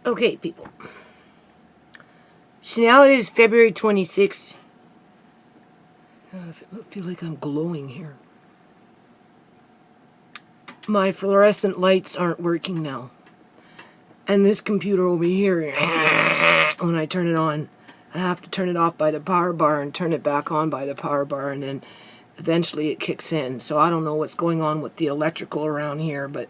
Okay, people. So now it is February 26th. I feel like I'm glowing here. My fluorescent lights aren't working now. And this computer over here, when I turn it on, I have to turn it off by the power bar and turn it back on by the power bar, and then eventually it kicks in. So I don't know what's going on with the electrical around here, but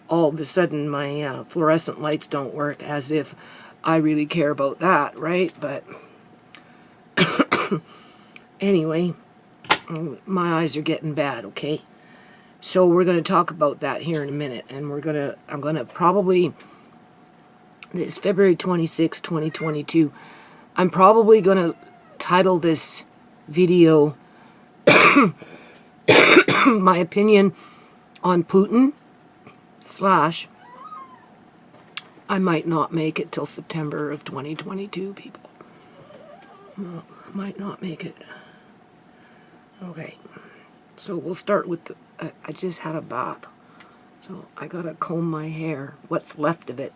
all of a sudden my fluorescent lights don't work, as if I really care about that, right? But anyway, my eyes are getting bad, okay? So we're going to talk about that here in a minute, and I'm going to probably, it's February 26, 2022, I'm probably going to title this video my opinion on Putin / I might not make it till September of 2022, people. No, might not make it. Okay, so we'll start with the, I just had a bath, so I gotta comb my hair, what's left of it.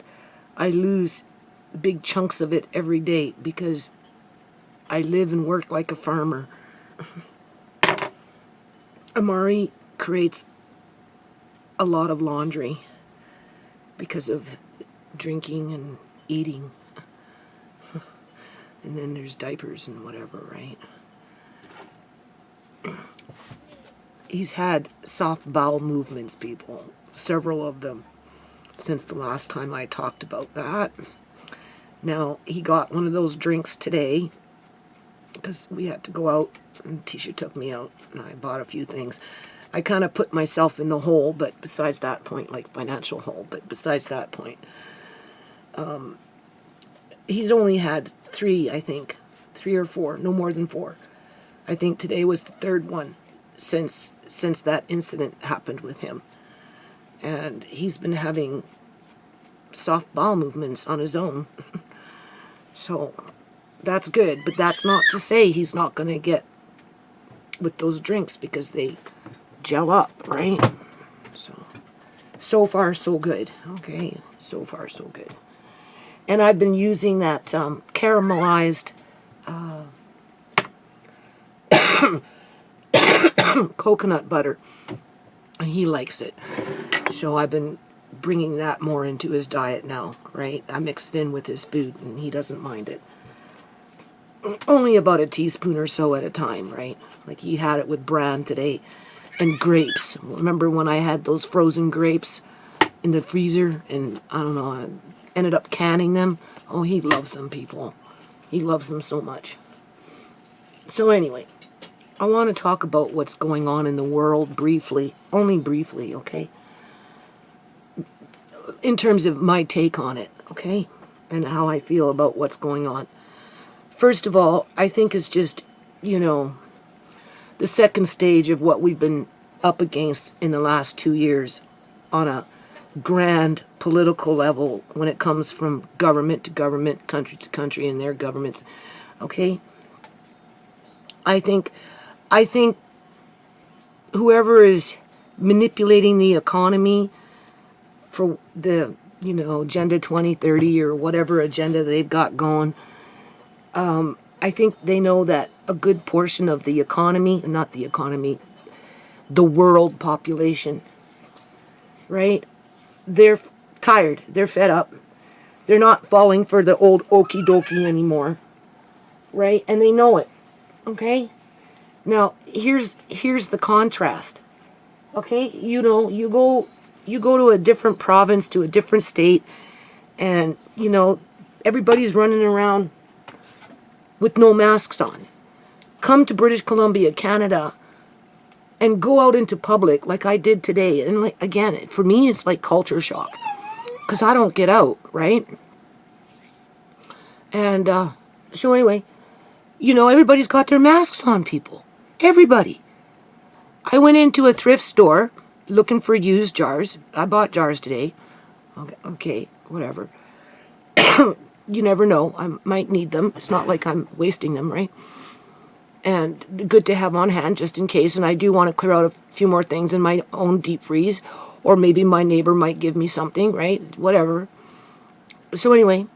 I lose big chunks of it every day because I live and work like a farmer. Amari creates a lot of laundry because of drinking and eating. And then there's diapers and whatever, right? He's had soft bowel movements, people. Several of them since the last time I talked about that. Now, he got one of those drinks today because we had to go out, and Tisha took me out, and I bought a few things. I kind of put myself in the hole, but besides that point, like financial hole, but besides that point, he's only had 3, I think, 3 or 4, no more than 4. I think today was the 3rd one since that incident happened with him. And he's been having soft bowel movements on his own. So that's good, but that's not to say he's not going to with those drinks, because they gel up, right? So far so good. Okay, so far so good. And I've been using that caramelized coconut butter, and he likes it. So I've been bringing that more into his diet now, right? I mix it in with his food, and he doesn't mind it. Only about a teaspoon or so at a time, right? Like he had it with bran today. And grapes. Remember when I had those frozen grapes in the freezer, and I don't know, I ended up canning them? Oh, he loves them, people. He loves them so much. So anyway, I want to talk about what's going on in the world briefly. Only briefly, okay? In terms of my take on it, okay? And how I feel about what's going on. First of all, I think it's just, the second stage of what we've been up against in the last 2 years on a grand political level when it comes from government to government, country to country, and their governments. Okay? I think whoever is manipulating the economy for the, Agenda 2030 or whatever agenda they've got going, I think they know that a good portion of the economy, not the economy, the world population, right? They're tired. They're fed up. They're not falling for the old okie dokie anymore, right? And they know it, okay? Now, here's the contrast, okay? You go to a different province, to a different state, and, everybody's running around with no masks on. Come to British Columbia, Canada, and go out into public like I did today. And again, for me, it's like culture shock, because I don't get out, right? And so anyway, everybody's got their masks on, people. Everybody. I went into a thrift store looking for used jars. I bought jars today. Okay, whatever. You never know. I might need them. It's not like I'm wasting them, right? And good to have on hand just in case. And I do want to clear out a few more things in my own deep freeze. Or maybe my neighbor might give me something, right? Whatever. So anyway,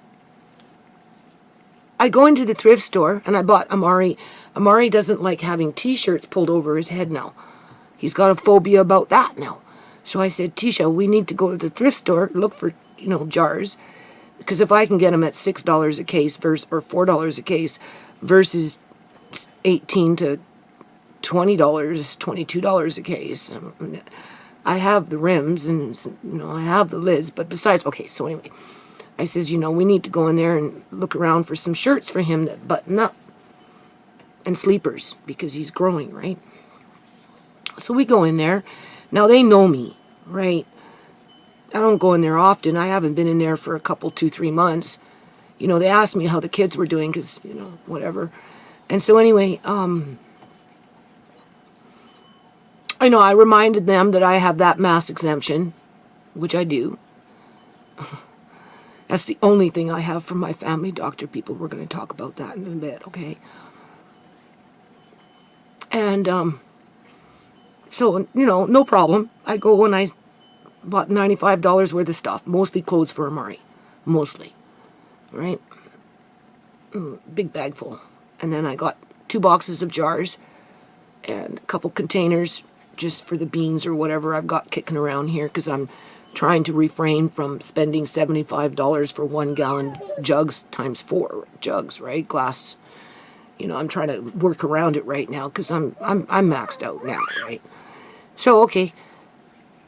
I go into the thrift store and I bought Amari. Amari doesn't like having t-shirts pulled over his head now. He's got a phobia about that now. So I said, Tisha, we need to go to the thrift store, look for, jars. Because if I can get them at $6 a case or $4 a case versus $18 to $20, $22 a case. I have the rims and, I have the lids. But besides, okay, so anyway, I says, we need to go in there and look around for some shirts for him that button up. And sleepers, because he's growing, right? So we go in there. Now they know me, right? I don't go in there often. I haven't been in there for a couple, 2-3 months. They asked me how the kids were doing because, whatever. And so anyway, I reminded them that I have that mass exemption, which I do. That's the only thing I have from my family doctor people. We're going to talk about that in a bit, okay? And so, no problem. I go and I bought $95 worth of stuff, mostly clothes for Amari, mostly, right? Big bag full. And then I got 2 boxes of jars and a couple containers just for the beans or whatever I've got kicking around here because I'm trying to refrain from spending $75 for 1 gallon jugs times 4 jugs, right? Glass. I'm trying to work around it right now because I'm maxed out now, right? So, okay,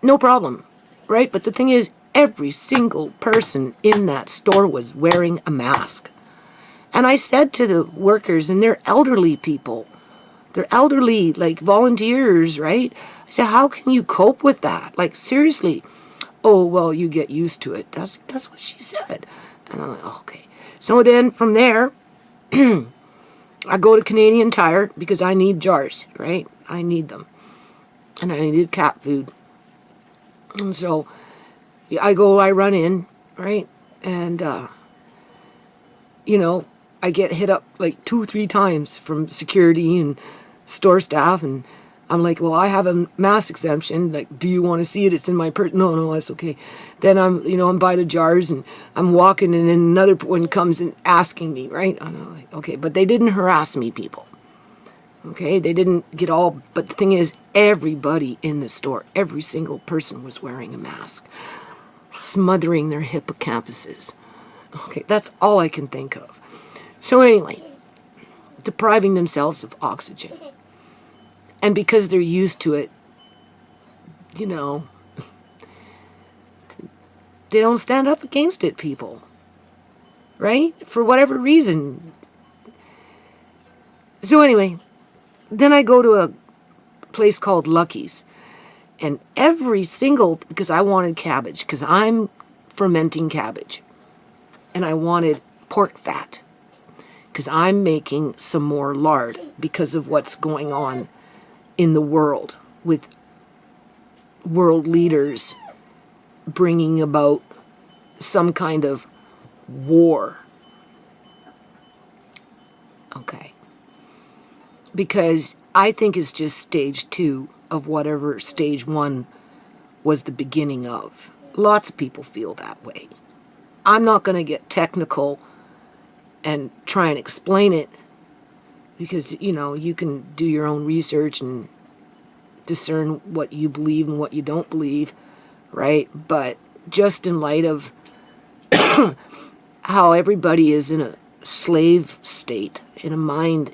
no problem, right? But the thing is, every single person in that store was wearing a mask. And I said to the workers, and they're elderly people, they're elderly, like volunteers, right? I said, how can you cope with that? Like, seriously. Oh, well, you get used to it. That's what she said. And I'm like, okay. So then from there, I go to Canadian Tire because I need jars, right? I need them. And I needed cat food. And so I run in, right? And, I get hit up like 2-3 times from security and store staff. And I'm like, well, I have a mass exemption. Like, do you want to see it? It's in my purse. No, that's okay. Then I'm by the jars and I'm walking and then another one comes and asking me, right? I'm like, okay, but they didn't harass me, people. Okay, they didn't get all, but the thing is, everybody in the store, every single person was wearing a mask, smothering their hippocampuses. Okay, that's all I can think of. So anyway, depriving themselves of oxygen. And because they're used to it, they don't stand up against it, people. Right? For whatever reason. So anyway, then I go to a place called Lucky's. And because I wanted cabbage, because I'm fermenting cabbage. And I wanted pork fat, because I'm making some more lard because of what's going on in the world with world leaders bringing about some kind of war. Okay. Because I think it's just stage 2 of whatever stage 1 was the beginning of. Lots of people feel that way. I'm not going to get technical and try and explain it because, you can do your own research and discern what you believe and what you don't believe, right? But just in light of how everybody is in a slave state,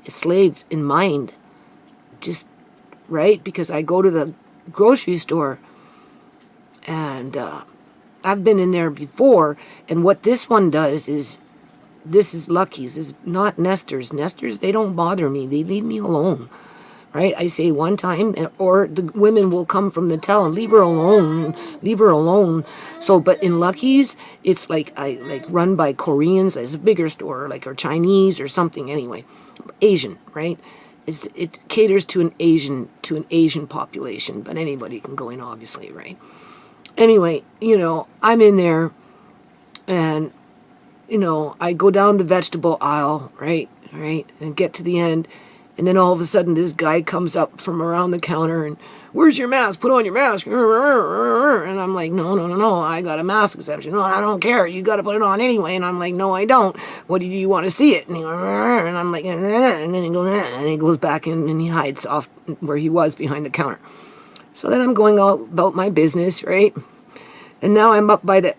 slaves in mind, just, right? Because I go to the grocery store and I've been in there before, and what this one does is, this is Lucky's, is not Nestor's. Nestor's, they don't bother me. They leave me alone, right? I say one time, or the women will come from the tell and leave her alone, leave her alone. So, but in Lucky's, it's like run by Koreans. It's a bigger store, or Chinese or something. Anyway, Asian, right? It caters to an Asian population, but anybody can go in, obviously, right? Anyway, I'm in there, and I go down the vegetable aisle, right, and get to the end, And then all of a sudden this guy comes up from around the counter and, where's your mask? Put on your mask. And I'm like, no, I got a mask exemption. No, I don't care. You got to put it on anyway. And I'm like, no, I don't. What do you want to see it? And, and I'm like, and then he goes, and he goes back in and he hides off where he was behind the counter. So then I'm going all about my business, right? And now I'm up by the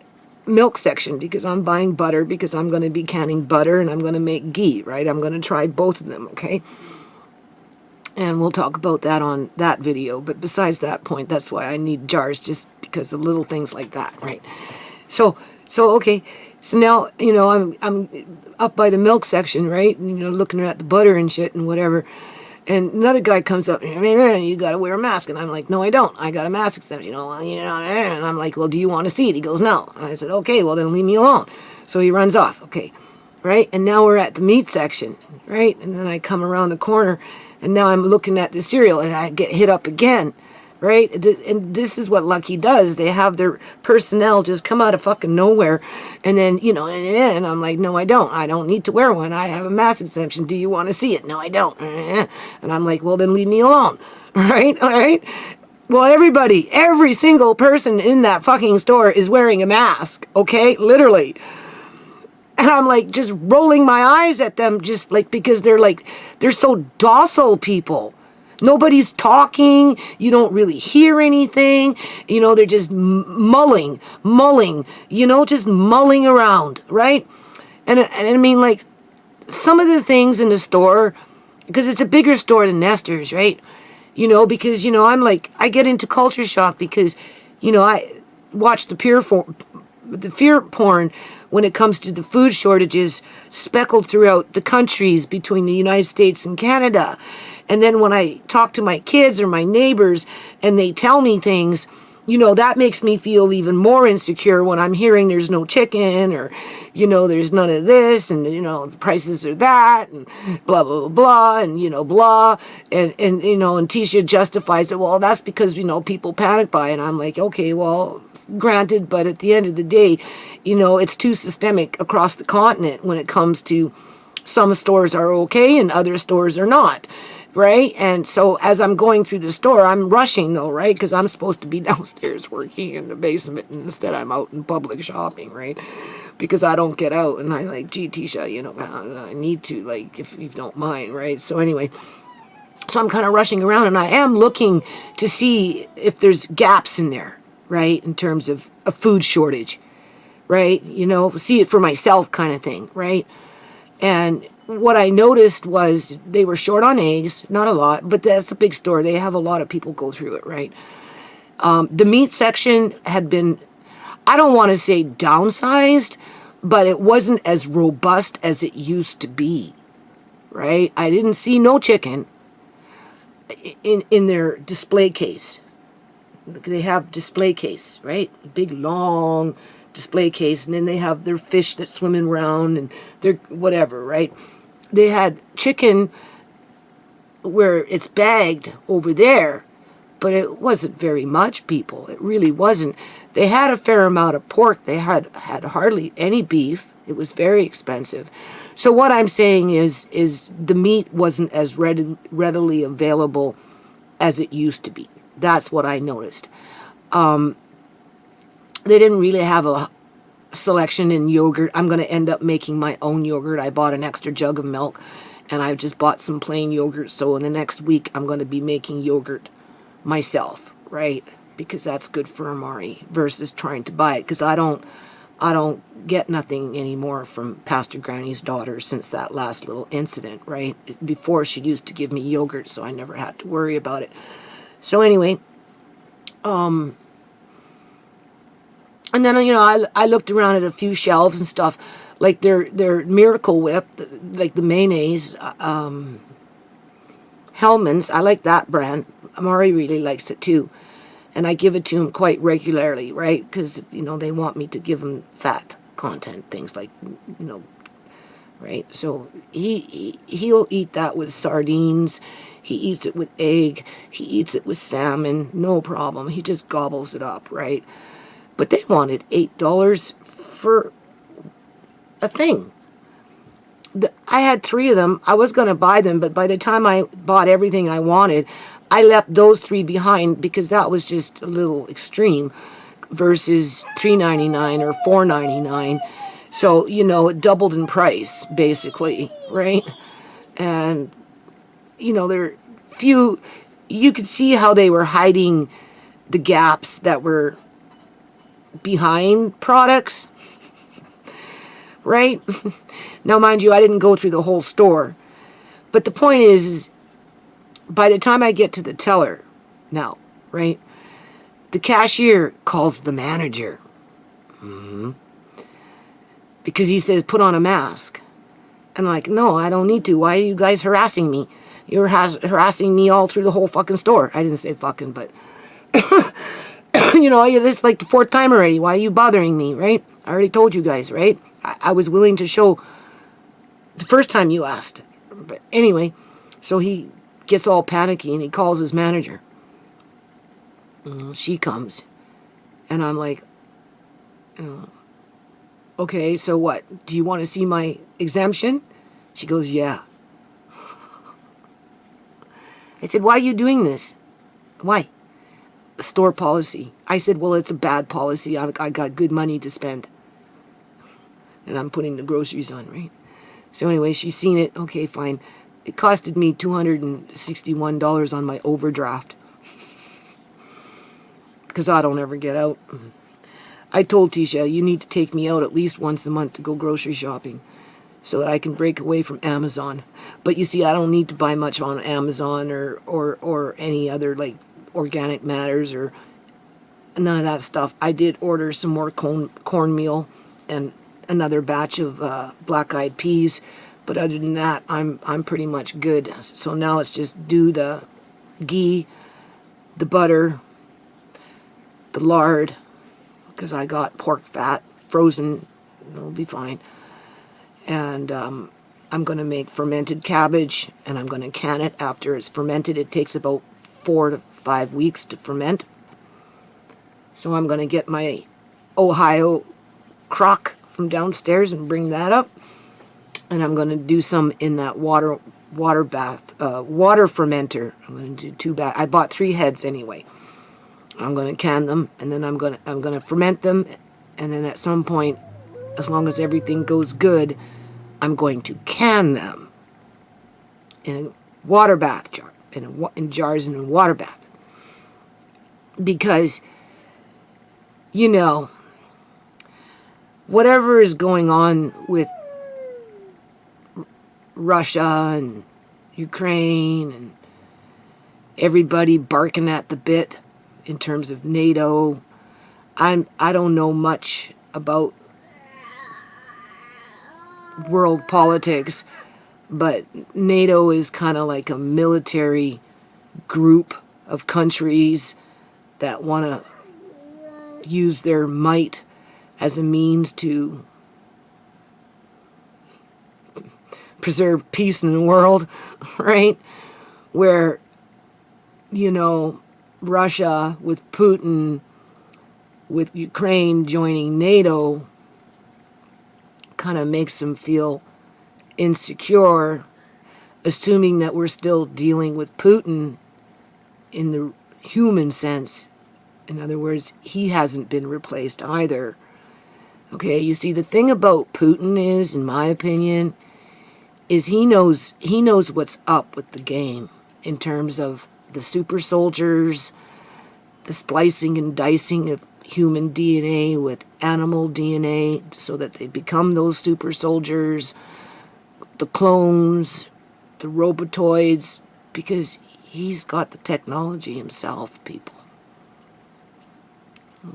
milk section because I'm buying butter because I'm going to be canning butter and I'm going to make ghee, right? I'm going to try both of them, okay? And we'll talk about that on that video. But besides that point, that's why I need jars, just because of little things like that, right? So okay. So now, you know, I'm up by the milk section, right? And, you know, looking at the butter and shit and whatever. And another guy comes up, you got to wear a mask. And I'm like, no, I don't. I got a mask exemption, you know. And I'm like, well, do you want to see it? He goes, no. And I said, okay, well, then leave me alone. So he runs off, okay, right? And now we're at the meat section, right? And then I come around the corner, and now I'm looking at the cereal, and I get hit up again, right? And this is what Lucky does. They have their personnel just come out of fucking nowhere, and then, you know, and I'm like, no, I don't. I don't need to wear one. I have a mask exemption. Do you want to see it? No, I don't. And I'm like, well, then leave me alone, right? All right? Well, every single person in that fucking store is wearing a mask, okay? Literally. And I'm like just rolling my eyes at them, just like, because they're so docile people. Nobody's talking. You don't really hear anything. You know, they're just mulling, you know, just mulling around, right? And I mean, like, some of the things in the store, because it's a bigger store than Nestor's, right? You know, because, you know, I'm like, I get into culture shock because, you know, I watch the fear porn when it comes to the food shortages speckled throughout the countries between the United States and Canada. And then when I talk to my kids or my neighbors and they tell me things, you know, that makes me feel even more insecure when I'm hearing there's no chicken or, you know, there's none of this and, you know, the prices are that and blah, blah, blah, blah, and, you know, blah. And you know, and Tisha justifies it. Well, that's because, you know, people panic buy. And I'm like, okay, well, granted, but at the end of the day, you know, it's too systemic across the continent when it comes to some stores are okay and other stores are not, right? And so as I'm going through the store, I'm rushing though, right? Because I'm supposed to be downstairs working in the basement and instead I'm out in public shopping, right? Because I don't get out and I like, gee, Tisha, you know, I need to, like, if you don't mind, right? So anyway, so I'm kind of rushing around and I am looking to see if there's gaps in there, right, in terms of a food shortage, right, you know, see it for myself kind of thing, right? And what I noticed was they were short on eggs, not a lot, but that's a big store. They have a lot of people go through it, right? The meat section had been, I don't want to say downsized, but it wasn't as robust as it used to be, right? I didn't see no chicken in their display case. They have display case, right? Big, long display case. And then they have their fish that's swimming around and their whatever, right? They had chicken where it's bagged over there, but it wasn't very much, people. It really wasn't. They had a fair amount of pork. They had hardly any beef. It was very expensive. So what I'm saying is the meat wasn't as readily available as it used to be. That's what I noticed. They didn't really have a selection in yogurt. I'm going to end up making my own yogurt. I bought an extra jug of milk, and I've just bought some plain yogurt. So in the next week, I'm going to be making yogurt myself, right? Because that's good for Amari versus trying to buy it. Because I don't get nothing anymore from Pastor Granny's daughter since that last little incident, right? Before, she used to give me yogurt, so I never had to worry about it. So anyway, and then, you know, I looked around at a few shelves and stuff, like their Miracle Whip, like the mayonnaise, Hellman's. I like that brand. Amari really likes it too. And I give it to him quite regularly, right? Because, you know, they want me to give him fat content, things like, you know, right? So he'll eat that with sardines. He eats it with egg. He eats it with salmon. No problem. He just gobbles it up, right? But they wanted $8 for a thing. I had 3 of them. I was going to buy them, but by the time I bought everything I wanted, I left those 3 behind because that was just a little extreme versus $3.99 or $4.99. So, you know, it doubled in price, basically, right? And, you know, there few, you could see how they were hiding the gaps that were behind products, right? Now, mind you, I didn't go through the whole store. But the point is by the time I get to the teller now, right, the cashier calls the manager. Because he says, put on a mask. And I'm like, no, I don't need to. Why are you guys harassing me? You're harassing me all through the whole fucking store. I didn't say fucking, but, you know, this is like the 4th time already. Why are you bothering me, right? I already told you guys, right? I was willing to show the first time you asked. But anyway, so he gets all panicky and he calls his manager. She comes. And I'm like, okay, so what? Do you want to see my exemption? She goes, yeah. I said, why are you doing this? Why? Store policy. I said, well, it's a bad policy. I got good money to spend. And I'm putting the groceries on, right? So anyway, she's seen it. Okay, fine. It costed me $261 on my overdraft. Because I don't ever get out. I told Tisha, you need to take me out at least once a month to go grocery shopping so that I can break away from Amazon. But you see, I don't need to buy much on Amazon or any other like Organic Matters or none of that stuff. I did order some more cornmeal and another batch of black-eyed peas. But other than that, I'm pretty much good. So now it's just do the ghee, the butter, the lard, because I got pork fat frozen. It'll be fine. And I'm going to make fermented cabbage, and I'm going to can it after it's fermented. It takes about 4 to 5 weeks to ferment. So I'm going to get my Ohio crock from downstairs and bring that up. And I'm going to do some in that water fermenter. I'm going to do 2 bags. I bought 3 heads anyway. I'm going to can them, and then I'm going to ferment them, and then at some point, as long as everything goes good, I'm going to can them in a water bath jar, in jars in a water bath. Because, you know, whatever is going on with Russia and Ukraine and everybody barking at the bit in terms of NATO, I don't know much about world politics, but NATO is kind of like a military group of countries that want to use their might as a means to preserve peace in the world, right? Where, you know, Russia with Putin, with Ukraine joining NATO, kind of makes them feel insecure, assuming that we're still dealing with Putin in the human sense. In other words, he hasn't been replaced either. Okay, you see, the thing about Putin is, in my opinion, is he knows what's up with the game in terms of the super soldiers, the splicing and dicing of human DNA with animal DNA so that they become those super soldiers, the clones, the robotoids, because he's got the technology himself, people.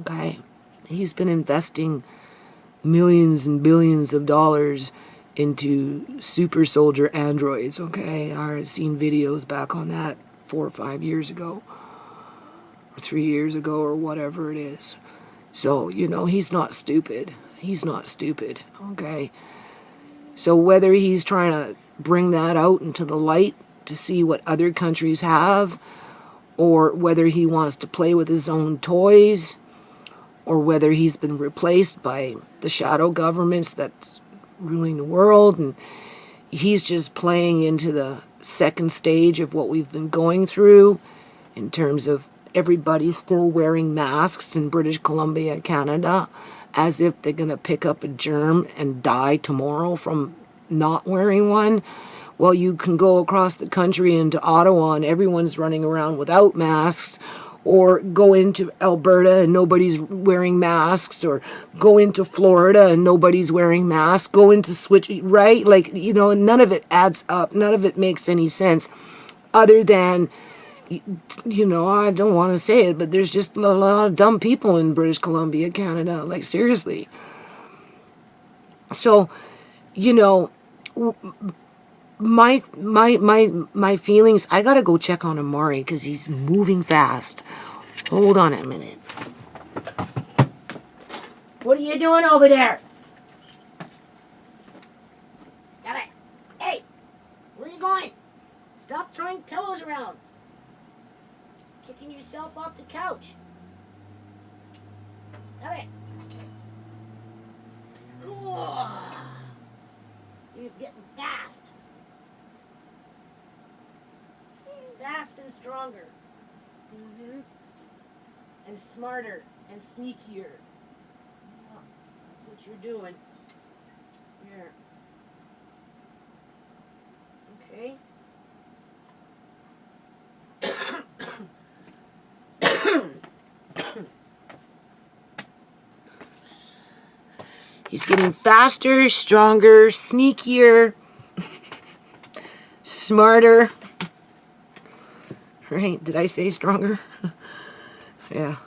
Okay? He's been investing millions and billions of dollars into super soldier androids, okay? I've seen videos back on that 4 or 5 years ago, or 3 years ago, or whatever it is. So, you know, he's not stupid. He's not stupid, okay? So whether he's trying to bring that out into the light to see what other countries have, or whether he wants to play with his own toys, or whether he's been replaced by the shadow governments that's ruling the world, and he's just playing into the second stage of what we've been going through in terms of everybody still wearing masks in British Columbia, Canada, as if they're going to pick up a germ and die tomorrow from not wearing one. Well, you can go across the country into Ottawa and everyone's running around without masks, or go into Alberta and nobody's wearing masks, or go into Florida and nobody's wearing masks, go into Switch, right? Like, you know, none of it adds up. None of it makes any sense other than, you know, I don't want to say it, but there's just a lot of dumb people in British Columbia, Canada. Like, seriously. So, you know, my feelings, I gotta go check on Amari because he's moving fast. Hold on a minute. What are you doing over there? Stop it. Hey, where are you going? Stop throwing pillows around. Kicking yourself off the couch. Stop it. Oh, you're getting fast. Fast and stronger. And smarter and sneakier. That's what you're doing. Here. Okay. He's getting faster, stronger, sneakier, smarter. Right? Did I say stronger? Yeah.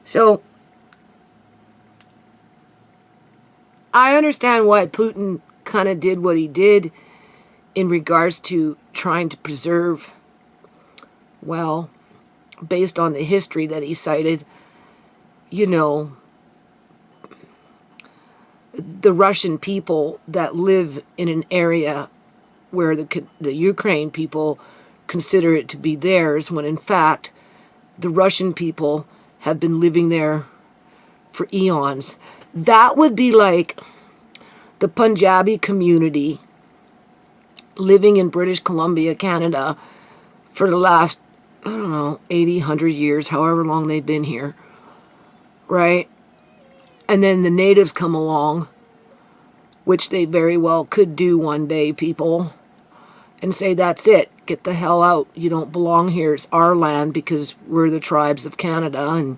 So, I understand why Putin kind of did what he did in regards to trying to preserve, well, based on the history that he cited, you know, the Russian people that live in an area where the Ukraine people consider it to be theirs, when in fact the Russian people have been living there for eons. That would be like the Punjabi community living in British Columbia, Canada for the last, I don't know, 80, 100 years, however long they've been here, right? And then the natives come along, which they very well could do one day, people, and say, that's it, get the hell out. You don't belong here. It's our land because we're the tribes of Canada, and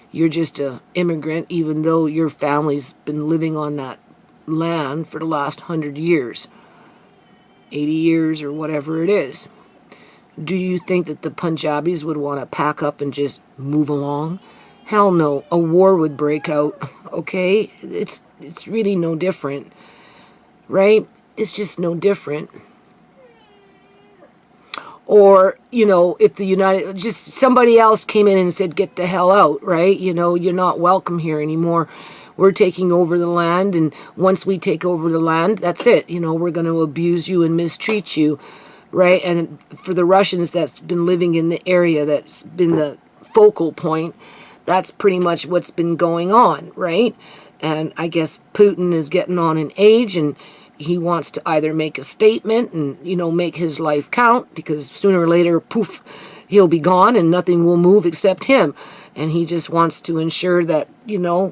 you're just an immigrant, even though your family's been living on that land for the last 100 years, 80 years, or whatever it is. Do you think that the Punjabis would want to pack up and just move along? Hell no. A war would break out, okay? It's really no different, right? It's just no different. Or, you know, if just somebody else came in and said, get the hell out, right? You know, you're not welcome here anymore. We're taking over the land, and once we take over the land, that's it. You know, we're going to abuse you and mistreat you, right? And for the Russians that's been living in the area that's been the focal point, that's pretty much what's been going on, right? And I guess Putin is getting on in age, and he wants to either make a statement and, you know, make his life count, because sooner or later, poof, he'll be gone and nothing will move except him. And he just wants to ensure that, you know,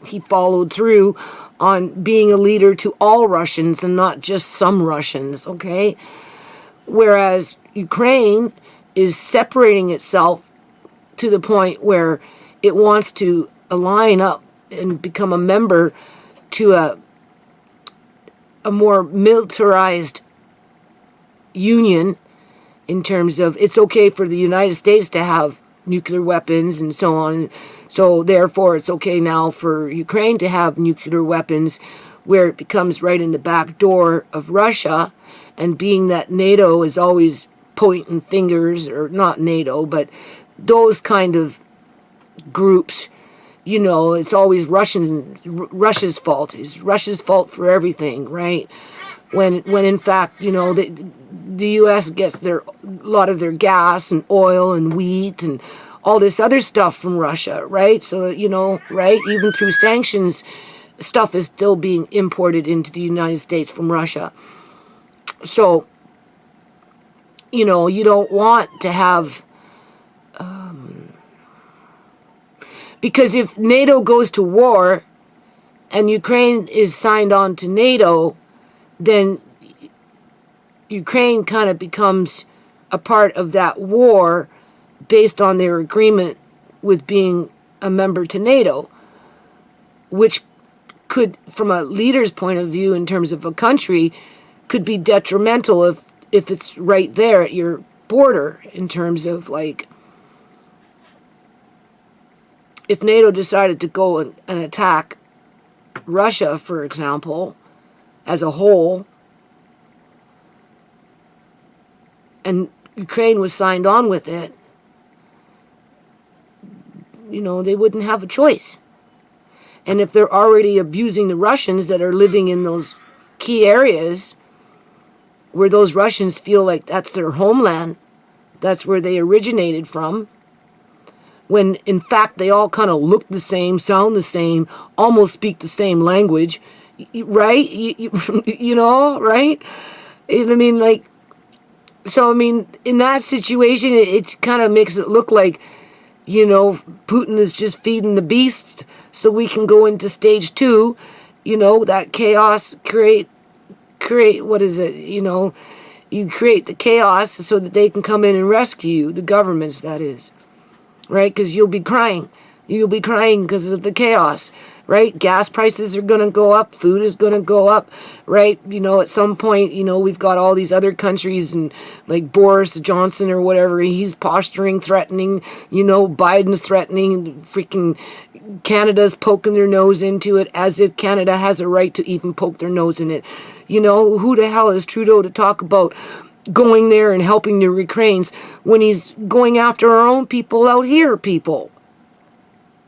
he followed through on being a leader to all Russians and not just some Russians, okay? Whereas Ukraine is separating itself to the point where it wants to align up and become a member to a more militarized union, in terms of it's okay for the United States to have nuclear weapons and so on. So therefore it's okay now for Ukraine to have nuclear weapons, where it becomes right in the back door of Russia. And being that NATO is always pointing fingers, or not NATO, but those kind of groups, you know, it's always Russia's fault. It's Russia's fault for everything, right? When in fact, you know, the U.S. gets a lot of their gas and oil and wheat and all this other stuff from Russia, right? So, you know, right, even through sanctions, stuff is still being imported into the United States from Russia. So, you know, you don't want to have, because if NATO goes to war and Ukraine is signed on to NATO, then Ukraine kind of becomes a part of that war based on their agreement with being a member to NATO, which could, from a leader's point of view in terms of a country, could be detrimental if it's right there at your border, in terms of, like, if NATO decided to go and attack Russia, for example, as a whole, and Ukraine was signed on with it, you know, they wouldn't have a choice. And if they're already abusing the Russians that are living in those key areas where those Russians feel like that's their homeland, that's where they originated from, when in fact they all kind of look the same, sound the same, almost speak the same language, right? You know, right? I mean, like, so I mean, in that situation, it kind of makes it look like, you know, Putin is just feeding the beasts so we can go into stage 2, you know, that chaos, create, what is it, you know, you create the chaos so that they can come in and rescue you, the governments, that is. Right? Because you'll be crying. You'll be crying because of the chaos, right? Gas prices are going to go up. Food is going to go up, right? You know, at some point, you know, we've got all these other countries, and like Boris Johnson or whatever, he's posturing, threatening, you know, Biden's threatening, freaking Canada's poking their nose into it, as if Canada has a right to even poke their nose in it. You know, who the hell is Trudeau to talk about going there and helping the Ukrainians when he's going after our own people out here, people?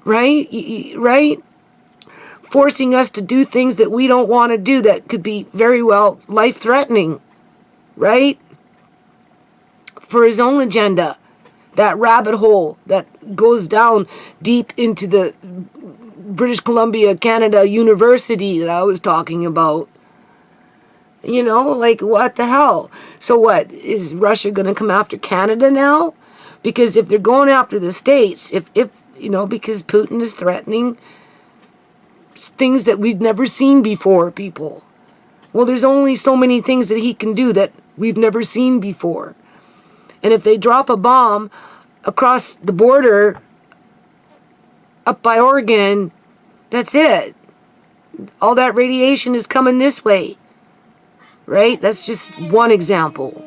Right? Right? Forcing us to do things that we don't want to do that could be very well life-threatening. Right? For his own agenda. That rabbit hole that goes down deep into the British Columbia, Canada University that I was talking about. You know, like, what the hell? So what, is Russia going to come after Canada now? Because if they're going after the States, if you know, because Putin is threatening things that we've never seen before, people. Well, there's only so many things that he can do that we've never seen before. And if they drop a bomb across the border up by Oregon, that's it. All that radiation is coming this way. Right? That's just one example.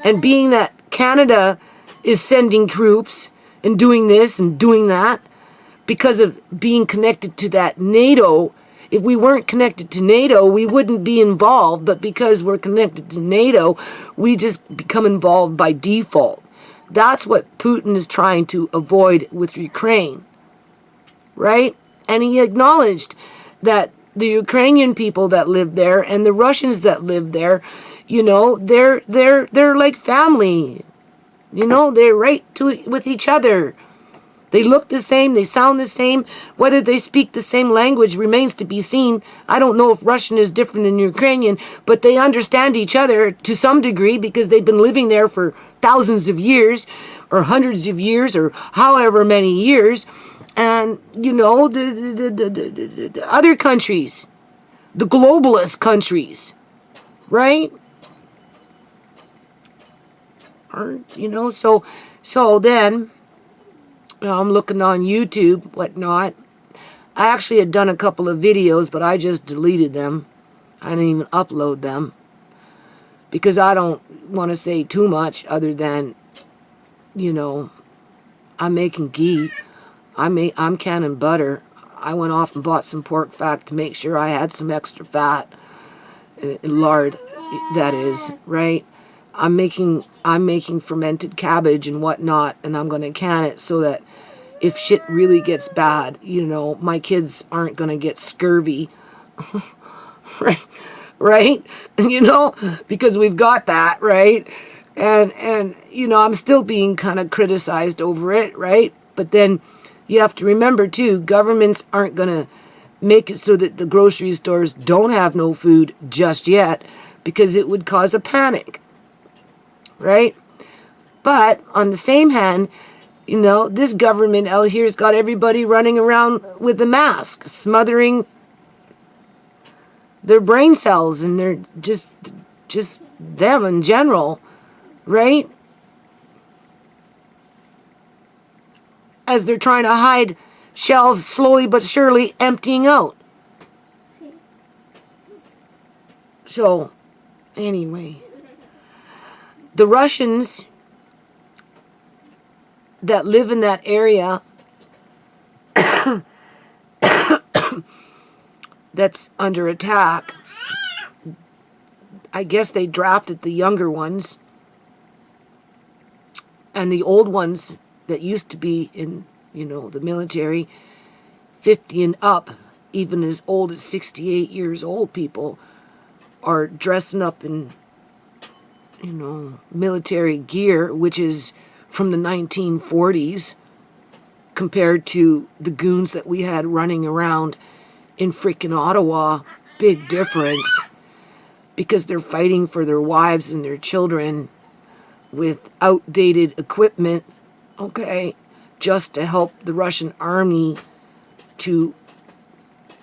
And being that Canada is sending troops and doing this and doing that because of being connected to that NATO, if we weren't connected to NATO, we wouldn't be involved. But because we're connected to NATO, we just become involved by default. That's what Putin is trying to avoid with Ukraine. Right? And he acknowledged that the Ukrainian people that live there and the Russians that live there, you know, they're like family. You know, they're right with each other. They look the same, they sound the same. Whether they speak the same language remains to be seen. I don't know if Russian is different than Ukrainian, but they understand each other to some degree because they've been living there for thousands of years or hundreds of years or however many years. And, you know, the other countries, the globalist countries, right? Or, you know, so then, you know, I'm looking on YouTube, whatnot. I actually had done a couple of videos, but I just deleted them. I didn't even upload them because I don't want to say too much other than, you know, I'm making ghee. I'm canning butter. I went off and bought some pork fat to make sure I had some extra fat, lard, that is, right? I'm making fermented cabbage and whatnot, and I'm gonna can it so that if shit really gets bad, you know, my kids aren't gonna get scurvy, right? Right? You know, because we've got that, right? And you know, I'm still being kind of criticized over it, right? But then you have to remember, too, governments aren't going to make it so that the grocery stores don't have no food just yet. because it would cause a panic, right? But on the same hand, you know, this government out here's got everybody running around with a mask, smothering their brain cells, and they're just them in general, right? As they're trying to hide shelves slowly but surely emptying out. So, anyway, the Russians that live in that area that's under attack, I guess they drafted the younger ones, and the old ones that used to be in, you know, the military, 50 and up, even as old as 68 years old people, are dressing up in, you know, military gear, which is from the 1940s, compared to the goons that we had running around in freaking Ottawa. Big difference, because they're fighting for their wives and their children with outdated equipment, okay, just to help the Russian army to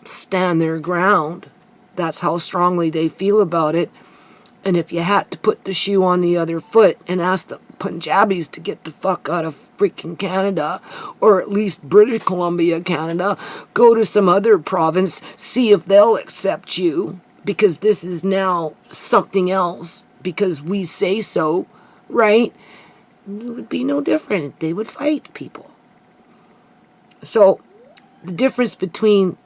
stand their ground. That's how strongly they feel about it. And if you had to put the shoe on the other foot and ask the Punjabis to get the fuck out of freaking Canada, or at least British Columbia, Canada, go to some other province, see if they'll accept you, because this is now something else, because we say so, right? It would be no different. They would fight people. So the difference between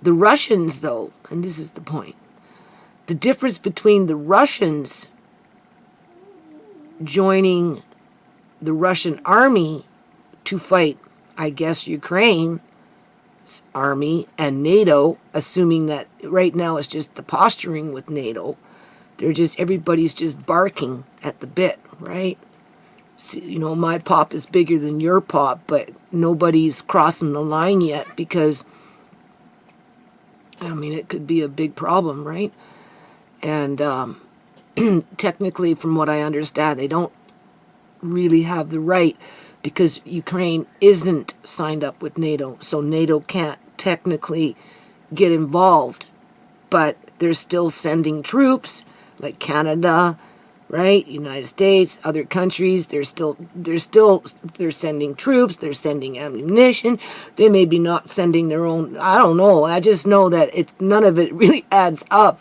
the Russians, though, and this is the point, the difference between the Russians joining the Russian army to fight, I guess, Ukraine's army and NATO, assuming that right now it's just the posturing with NATO. They're just, everybody's just barking at the bit, right? See, you know, my pop is bigger than your pop, but nobody's crossing the line yet, because, I mean, it could be a big problem, right? And technically, from what I understand, they don't really have the right, because Ukraine isn't signed up with NATO, so NATO can't technically get involved. But they're still sending troops, like Canada, right? United States, other countries. They're sending troops. They're sending ammunition. They may be not sending their own. I don't know. I just know that none of it really adds up,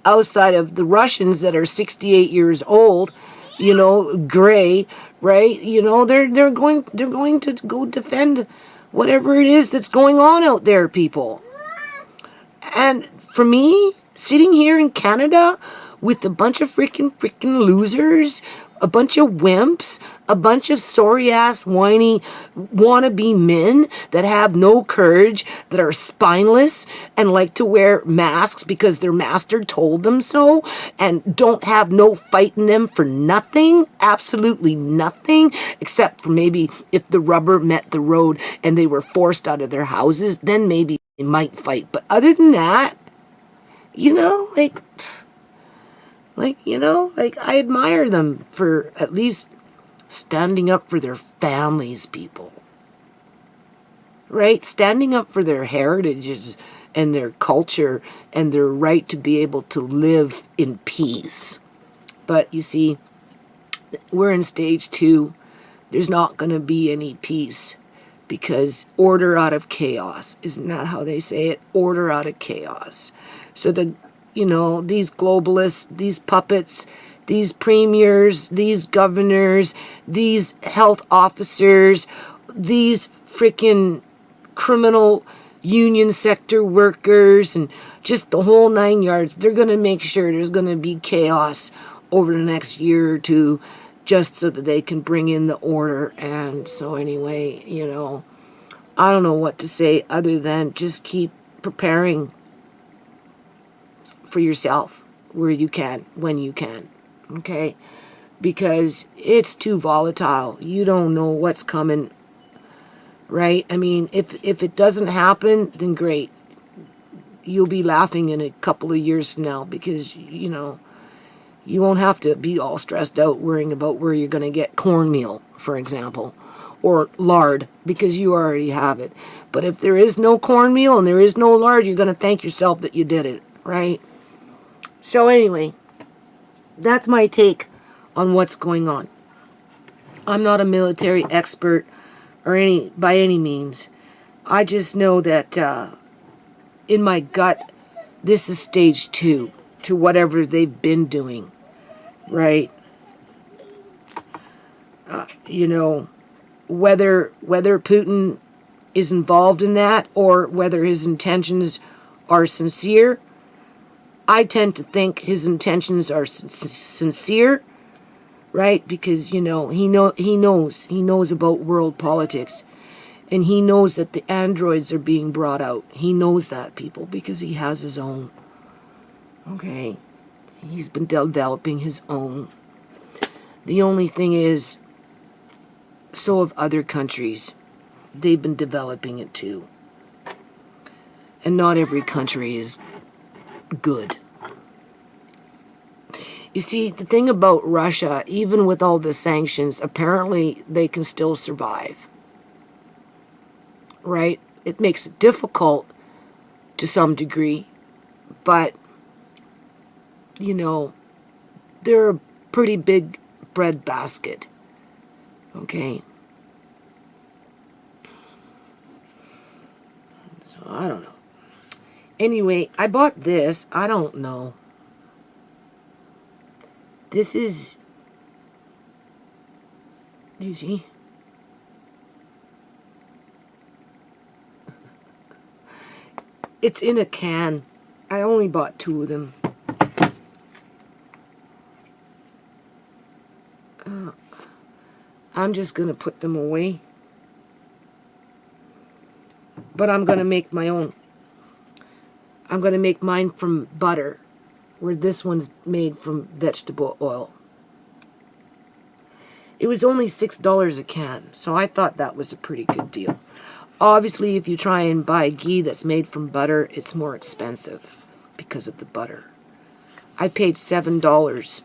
outside of the Russians that are 68 years old, you know, gray, right? You know, they're going to go defend whatever it is that's going on out there, people. And for me, sitting here in Canada with a bunch of freaking losers, a bunch of wimps, a bunch of sorry-ass, whiny, wannabe men that have no courage, that are spineless and like to wear masks because their master told them so, and don't have no fight in them for nothing, absolutely nothing, except for maybe if the rubber met the road and they were forced out of their houses, then maybe they might fight. But other than that, you know, you know, like, I admire them for at least standing up for their families, people. Right? Standing up for their heritages and their culture and their right to be able to live in peace. But you see, we're in stage 2. There's not going to be any peace, because order out of chaos. Isn't that how they say it? Order out of chaos. So you know, these globalists, these puppets, these premiers, these governors, these health officers, these freaking criminal union sector workers, and just the whole 9 yards, they're going to make sure there's going to be chaos over the next year or two, just so that they can bring in the order. And so anyway, you know, I don't know what to say other than just keep preparing for yourself where you can, when you can, okay? Because it's too volatile. You don't know what's coming, right? I mean, if it doesn't happen, then great. You'll be laughing in a couple of years from now, because, you know, You won't have to be all stressed out worrying about where you're going to get cornmeal, for example, or lard, because you already have it. But if there is no cornmeal and there is no lard, you're going to thank yourself that you did it, right? So anyway, that's my take on what's going on. I'm not a military expert or by any means. I just know that in my gut, this is stage 2 to whatever they've been doing, right? You know, whether Putin is involved in that or whether his intentions are sincere, I tend to think his intentions are sincere, right? Because he knows about world politics, and he knows that the androids are being brought out. He knows that, people, because he has his own. Okay, he's been developing his own. The only thing is, so have other countries. They've been developing it too. And not every country is good. You see, the thing about Russia, even with all the sanctions, apparently they can still survive. Right? It makes it difficult to some degree, but, they're a pretty big breadbasket. Okay? So, I don't know. Anyway, I bought this. I don't know. This is... Do you see? It's in a can. I only bought 2 of them. I'm just going to put them away. But I'm going to make my own. I'm going to make mine from butter, where this one's made from vegetable oil. It was only $6 a can, so I thought that was a pretty good deal. Obviously, if you try and buy ghee that's made from butter, it's more expensive because of the butter. I paid $7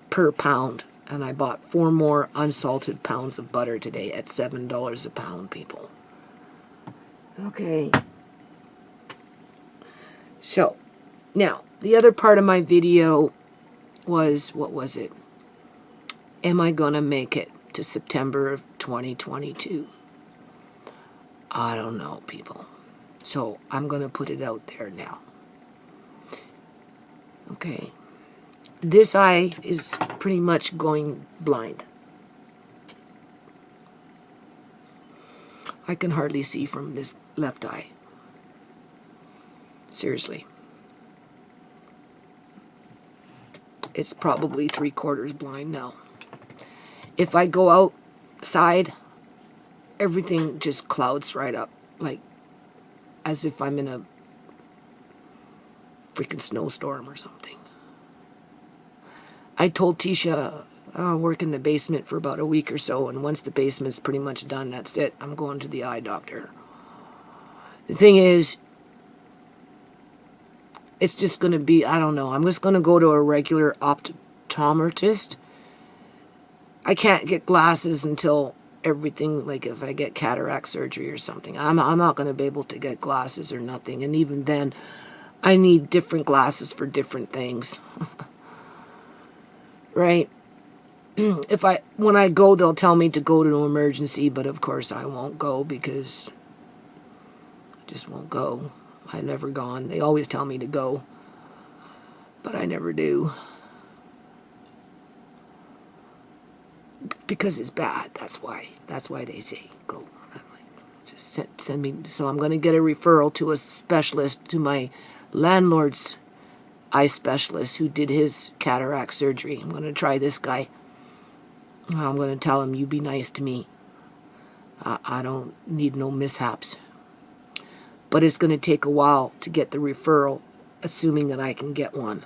per pound, and I bought 4 more unsalted pounds of butter today at $7 a pound, people. Okay. So, now, the other part of my video was, what was it? Am I going to make it to September of 2022? I don't know, people. So, I'm going to put it out there now. Okay. This eye is pretty much going blind. I can hardly see from this left eye. Seriously. It's probably 3/4 blind now. If I go outside, everything just clouds right up, like as if I'm in a freaking snowstorm or something. I told Tisha I'll work in the basement for about a week or so, and once the basement's pretty much done, that's it. I'm going to the eye doctor. The thing is, it's just going to be, I don't know, I'm just going to go to a regular optometrist. I can't get glasses until everything, like if I get cataract surgery or something. I'm not going to be able to get glasses or nothing, and even then, I need different glasses for different things. Right? When I go, they'll tell me to go to an emergency, but of course I won't go because I just won't go. I've never gone. They always tell me to go, but I never do. Because it's bad. That's why. That's why they say go. Just send me. So I'm going to get a referral to a specialist, to my landlord's eye specialist who did his cataract surgery. I'm going to try this guy. I'm going to tell him, you be nice to me. I don't need no mishaps. But it's going to take a while to get the referral, assuming that I can get one.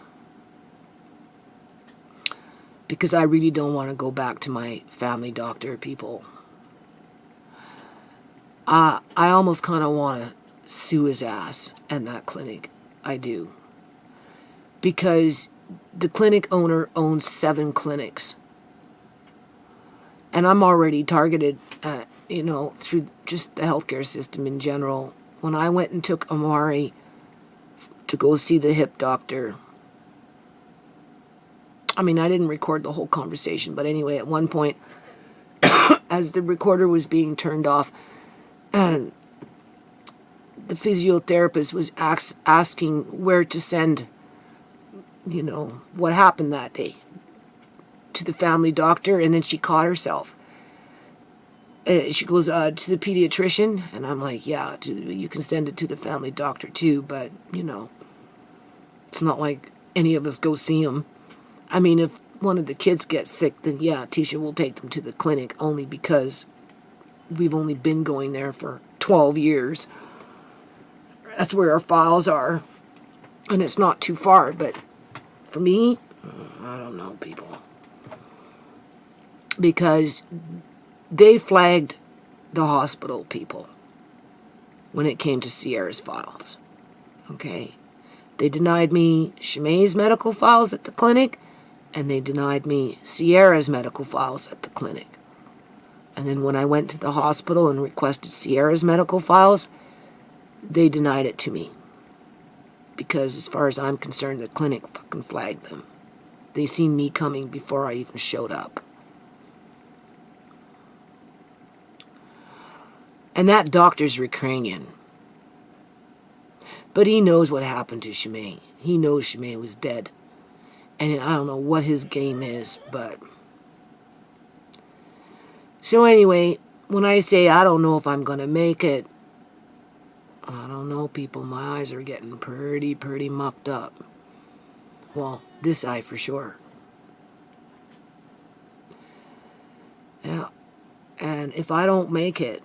Because I really don't want to go back to my family doctor, people. I almost kind of want to sue his ass and that clinic. I do. Because the clinic owner owns 7 clinics. And I'm already targeted, through just the healthcare system in general. When I went and took Amari to go see the hip doctor, I mean, I didn't record the whole conversation, but anyway, at one point, as the recorder was being turned off, and the physiotherapist was asking where to send, what happened that day to the family doctor, and then she caught herself. She goes, to the pediatrician, and I'm like, yeah, you can send it to the family doctor too, but, it's not like any of us go see him. I mean, if one of the kids gets sick, then yeah, Tisha will take them to the clinic, only because we've only been going there for 12 years. That's where our files are, and it's not too far, but for me, I don't know, people. Because they flagged the hospital people when it came to Sierra's files, okay? They denied me Shemai's medical files at the clinic, and they denied me Sierra's medical files at the clinic. And then when I went to the hospital and requested Sierra's medical files, they denied it to me. Because as far as I'm concerned, the clinic fucking flagged them. They seen me coming before I even showed up. And that doctor's Ukrainian. But he knows what happened to Shemai. He knows Shemai was dead. And I don't know what his game is, but... So anyway, when I say I don't know if I'm going to make it, I don't know, people. My eyes are getting pretty mucked up. Well, this eye for sure. Yeah. And if I don't make it,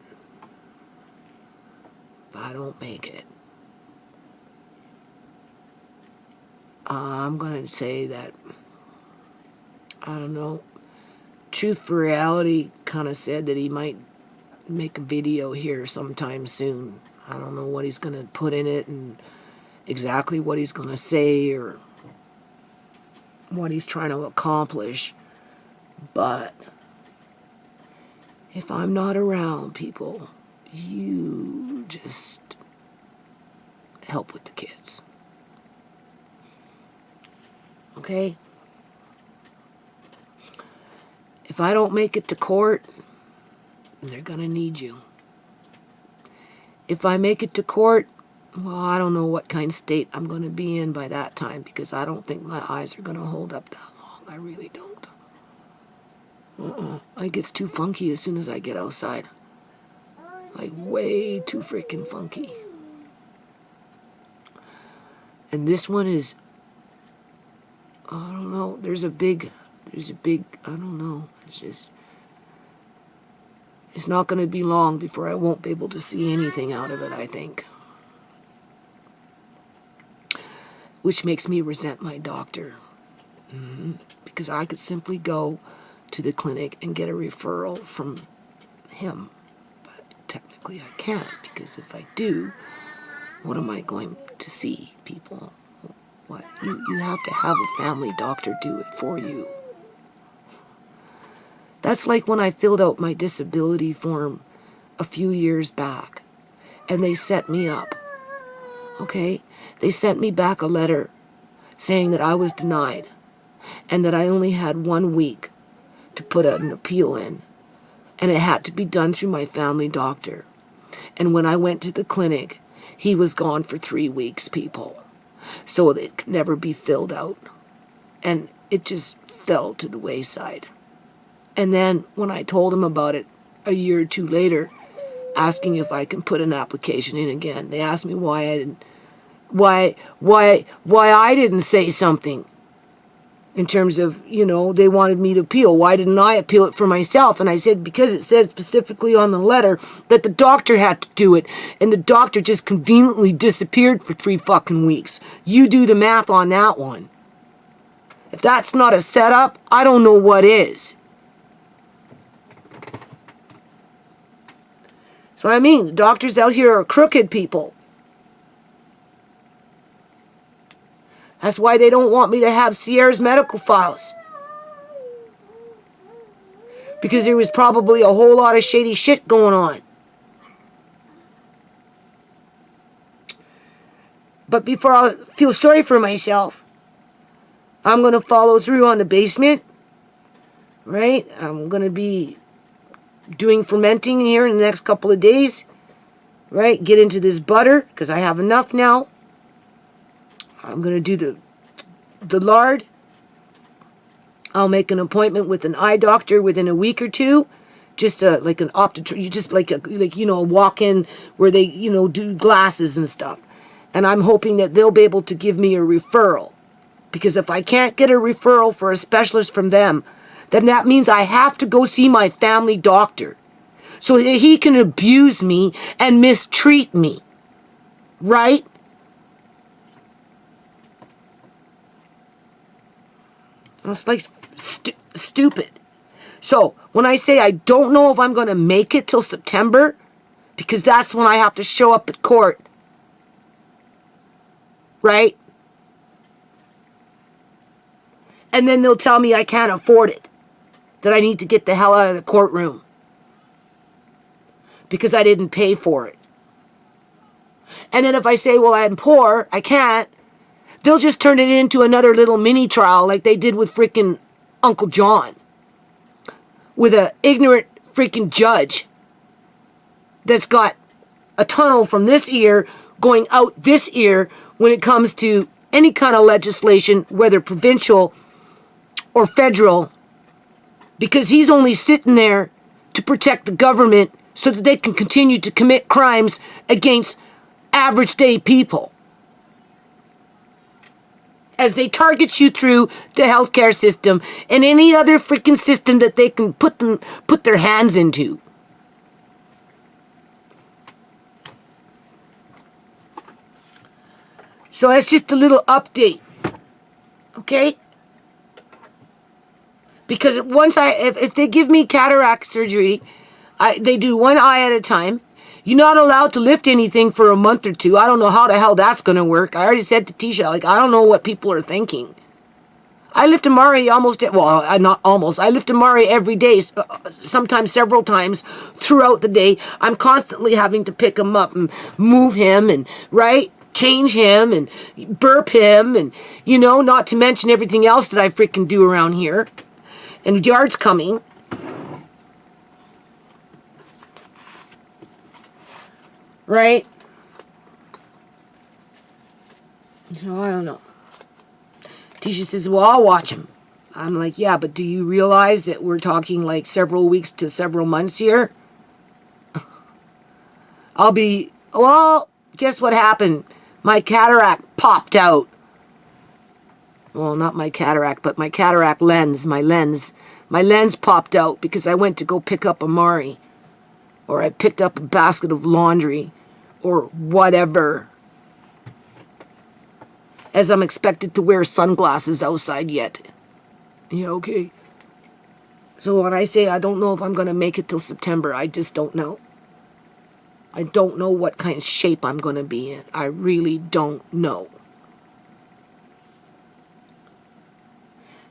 I'm going to say that, I don't know, Truth for Reality kind of said that he might make a video here sometime soon. I don't know what he's going to put in it and exactly what he's going to say or what he's trying to accomplish. But if I'm not around, people, you just help with the kids. Okay? If I don't make it to court, they're going to need you. If I make it to court, well, I don't know what kind of state I'm going to be in by that time, because I don't think my eyes are going to hold up that long. I really don't. It gets too funky as soon as I get outside. Like, way too freaking funky. And this one is, I don't know, there's a big, I don't know, it's not going to be long before I won't be able to see anything out of it, I think. Which makes me resent my doctor. Because I could simply go to the clinic and get a referral from him. But technically I can't, because if I do, what am I going to see, people? What? You have to have a family doctor do it for you. That's like when I filled out my disability form a few years back, and they set me up, okay? They sent me back a letter saying that I was denied and that I only had 1 week to put an appeal in, and it had to be done through my family doctor. And when I went to the clinic, he was gone for 3 weeks, people. So it could never be filled out. And it just fell to the wayside. And then when I told him about it a year or two later, asking if I can put an application in again, they asked me why I didn't, why I didn't say something in terms of, they wanted me to appeal. Why didn't I appeal it for myself? And I said, because it said specifically on the letter that the doctor had to do it, and the doctor just conveniently disappeared for 3 fucking weeks. You do the math on that one. If that's not a setup, I don't know what is. So I mean, the doctors out here are crooked people. That's why they don't want me to have Sierra's medical files. Because there was probably a whole lot of shady shit going on. But before I feel sorry for myself, I'm going to follow through on the basement. Right? I'm going to be doing fermenting here in the next couple of days. Right? Get into this butter, because I have enough now. I'm going to do the lard. I'll make an appointment with an eye doctor within a week or two. Just like an optometrist, just like a walk-in where they, do glasses and stuff. And I'm hoping that they'll be able to give me a referral. Because if I can't get a referral for a specialist from them, then that means I have to go see my family doctor. So that he can abuse me and mistreat me. Right? It's like stupid. So when I say I don't know if I'm going to make it till September, because that's when I have to show up at court. Right? And then they'll tell me I can't afford it. That I need to get the hell out of the courtroom. Because I didn't pay for it. And then if I say, well, I'm poor, I can't, they'll just turn it into another little mini trial like they did with freaking Uncle John. With an ignorant freaking judge that's got a tunnel from this ear going out this ear when it comes to any kind of legislation, whether provincial or federal, because he's only sitting there to protect the government so that they can continue to commit crimes against average day people. As they target you through the healthcare system and any other freaking system that they can put their hands into. So that's just a little update. Okay? Because if they give me cataract surgery, they do one eye at a time. You're not allowed to lift anything for a month or two. I don't know how the hell that's going to work. I already said to Tisha, I don't know what people are thinking. I lift Amari I lift Amari every day, sometimes several times throughout the day. I'm constantly having to pick him up and move him and, right, change him and burp him and, not to mention everything else that I freaking do around here. And yard's coming. Right? So I don't know. Tisha says, well, I'll watch him. I'm like, yeah, but do you realize that we're talking like several weeks to several months here? Guess what happened? My cataract popped out. Well, not my cataract, but my cataract lens, my lens popped out because I went to go pick up Amari. Or I picked up a basket of laundry. Or whatever. As I'm expected to wear sunglasses outside yet. Yeah, okay. So when I say I don't know if I'm going to make it till September, I just don't know. I don't know what kind of shape I'm going to be in. I really don't know.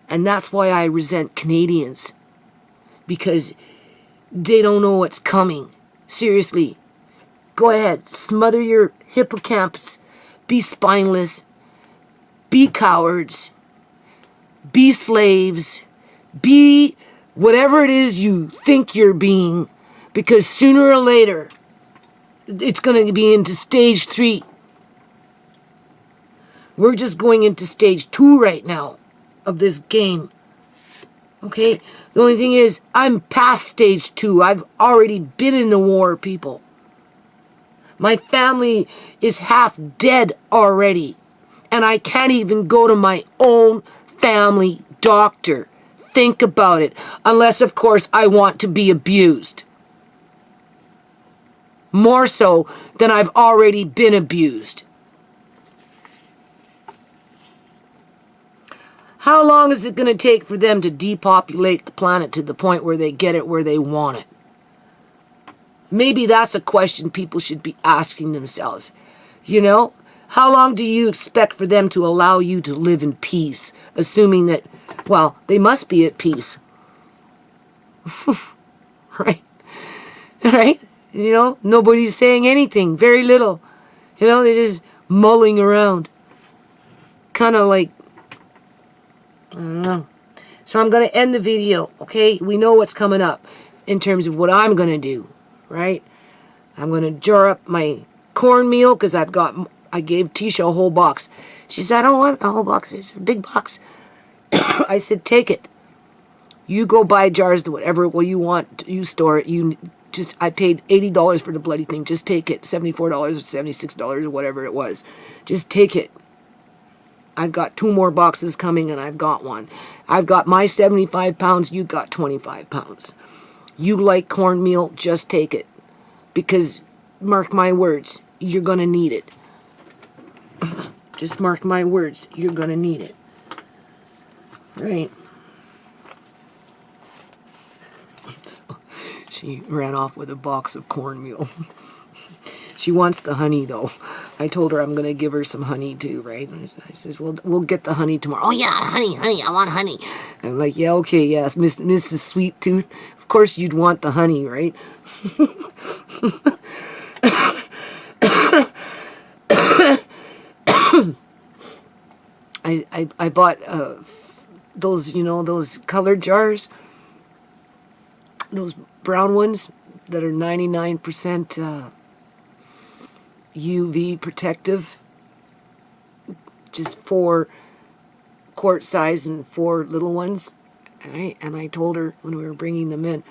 And that's why I resent Canadians. Because they don't know what's coming. Seriously. Go ahead. Smother your hippocampus. Be spineless. Be cowards. Be slaves. Be whatever it is you think you're being. Because sooner or later, it's going to be into stage 3. We're just going into stage 2 right now of this game. Okay? The only thing is, I'm past stage 2. I've already been in the war, people. My family is half dead already. And I can't even go to my own family doctor. Think about it. Unless, of course, I want to be abused. More so than I've already been abused. How long is it going to take for them to depopulate the planet to the point where they get it where they want it? Maybe that's a question people should be asking themselves. How long do you expect for them to allow you to live in peace, assuming that, well, they must be at peace? Right? Right? You know, nobody's saying anything, very little. You know, they're just mulling around. Kind of like, I don't know. So I'm going to end the video, okay? We know what's coming up in terms of what I'm going to do, right? I'm going to jar up my cornmeal because I gave Tisha a whole box. She said, I don't want a whole box. It's a big box. I said, take it. You go buy jars of whatever you want. You store it. I paid $80 for the bloody thing. Just take it. $74 or $76 or whatever it was. Just take it. I've got 2 more boxes coming and I've got one. I've got my 75 pounds. You got 25 pounds. You like cornmeal, just take it. Because, mark my words, you're going to need it. Just mark my words, you're going to need it. Right. So, she ran off with a box of cornmeal. She wants the honey, though. I told her I'm going to give her some honey, too, right? I says, we'll get the honey tomorrow. Oh, yeah, honey, I want honey. I'm like, yeah, okay, yes, Mrs. Sweet Tooth. Of course you'd want the honey, right? I bought those, you know, those colored jars. Those brown ones that are 99% UV protective, just 4 quart size and 4 little ones, right? And I told her when we were bringing them in,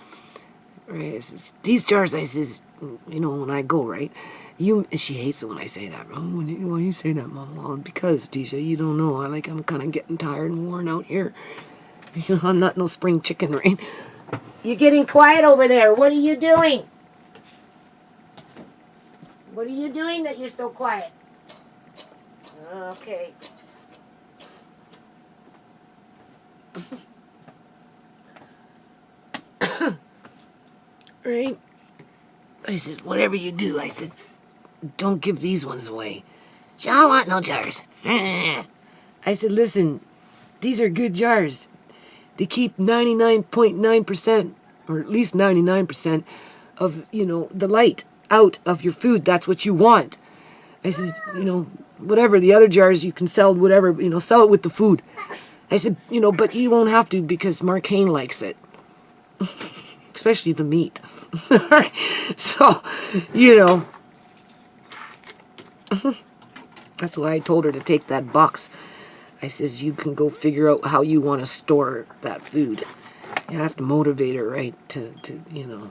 right, I says, these jars, I says, you know, when I go, right, she hates it when I say that. Oh, why you say that, Mom? Well, because, Tisha, you don't know, I'm kind of getting tired and worn out here. You know, I'm not no spring chicken, right? You're getting quiet over there. What are you doing? What are you doing that you're so quiet? Okay. Right? I said, whatever you do, I said, don't give these ones away. She said, I don't want no jars. I said, listen, these are good jars. They keep 99.9%, or at least 99% of, you know, the light out of your food. That's what you want. I said, you know, whatever, the other jars you can sell, whatever, you know, sell it with the food. I said, you know, but you won't have to because Mark Hain likes it. Especially the meat. So, you know, that's why I told her to take that box. I says, you can go figure out how you want to store that food. You have to motivate her, right, to you know.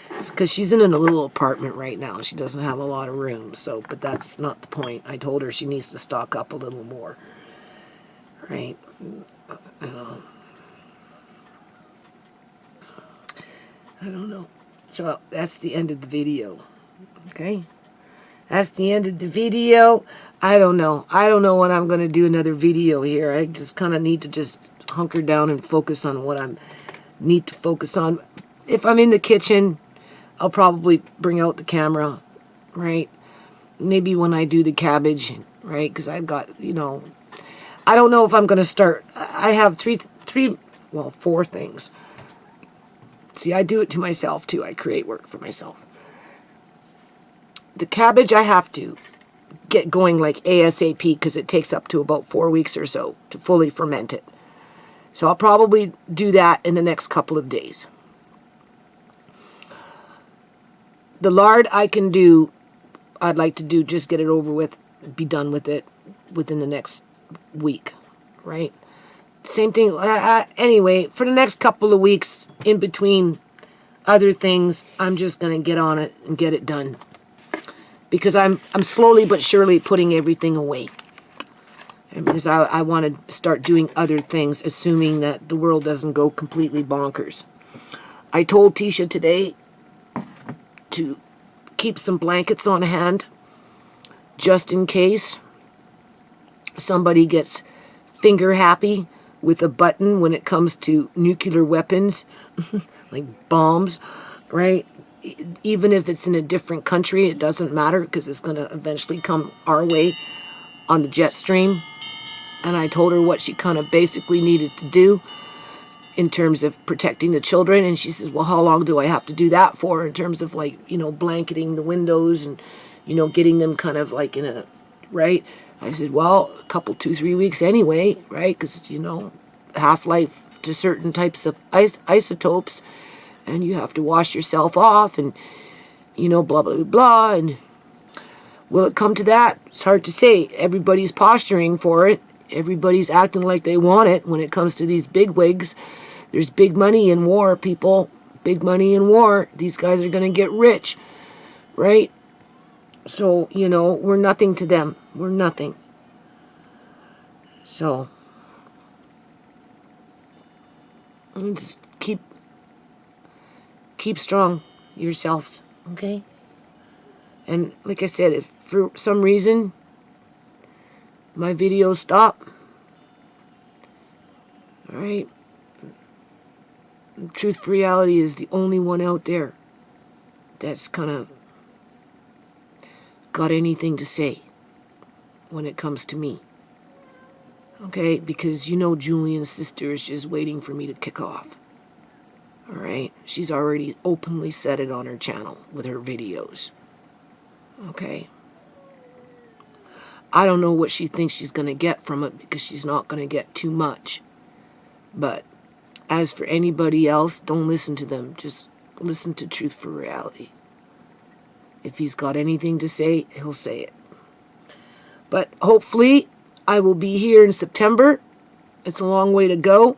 Because she's in a little apartment right now. She doesn't have a lot of room. So, but that's not the point. I told her she needs to stock up a little more. Right? I don't know. So that's the end of the video. Okay? That's the end of the video. I don't know. I don't know when I'm going to do another video here. I just kind of need to just hunker down and focus on what I need to focus on. If I'm in the kitchen, I'll probably bring out the camera, right? Maybe when I do the cabbage, right? Because I've got, you know, I don't know if I'm going to start. I have 4 things. See, I do it to myself, too. I create work for myself. The cabbage, I have to get going like ASAP because it takes up to about 4 weeks or so to fully ferment it. So I'll probably do that in the next couple of days. The lard I can do, I'd like to do, just get it over with, be done with it within the next week, right? Same thing, anyway, for the next couple of weeks, in between other things, I'm just going to get on it and get it done. Because I'm slowly but surely putting everything away. And because I want to start doing other things, assuming that the world doesn't go completely bonkers. I told Tisha today to keep some blankets on hand, just in case somebody gets finger happy with a button when it comes to nuclear weapons, like bombs, right? Even if it's in a different country, it doesn't matter because it's going to eventually come our way. on the jet stream, and I told her what she kind of basically needed to do in terms of protecting the children. And she says, well, how long do I have to do that for, in terms of, like, you know, blanketing the windows and, you know, getting them kind of like in a, right? I said, well, a couple, 2-3 weeks anyway, right? Because, you know, half-life to certain types of isotopes, and you have to wash yourself off, and, you know, blah, blah, blah, blah. And will it come to that? It's hard to say. Everybody's posturing for it. Everybody's acting like they want it when it comes to these big wigs. There's big money in war, people. Big money in war. These guys are going to get rich, right? So, you know, we're nothing to them. We're nothing. So, just keep strong yourselves, okay? And like I said, if for some reason my videos stop, all right, Truth for Reality is the only one out there that's kind of got anything to say when it comes to me. Okay, because you know Julian's sister is just waiting for me to kick off. All right, she's already openly said it on her channel with her videos. Okay, I don't know what she thinks she's going to get from it, because she's not going to get too much. But as for anybody else, don't listen to them. Just listen to Truth for Reality. If he's got anything to say, he'll say it. But hopefully I will be here in September. It's a long way to go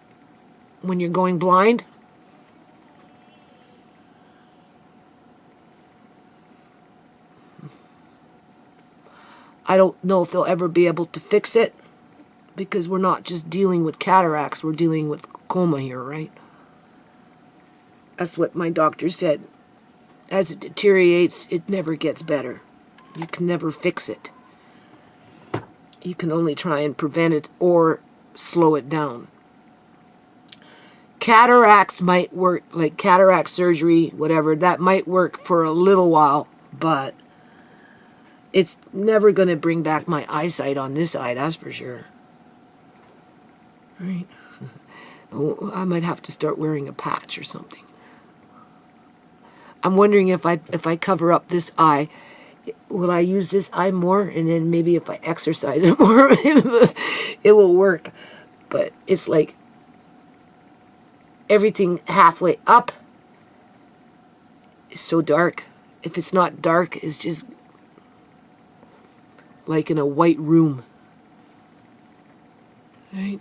when you're going blind. I don't know if they'll ever be able to fix it, because we're not just dealing with cataracts, we're dealing with coma here, right? That's what my doctor said. As it deteriorates, it never gets better. You can never fix it. You can only try and prevent it or slow it down. Cataracts might work, like cataract surgery, whatever, that might work for a little while, but it's never going to bring back my eyesight on this eye, that's for sure. Right? I might have to start wearing a patch or something. I'm wondering if I cover up this eye, will I use this eye more? And then maybe if I exercise it more, it will work. But it's like everything halfway up is so dark. If it's not dark, it's just like in a white room. Right?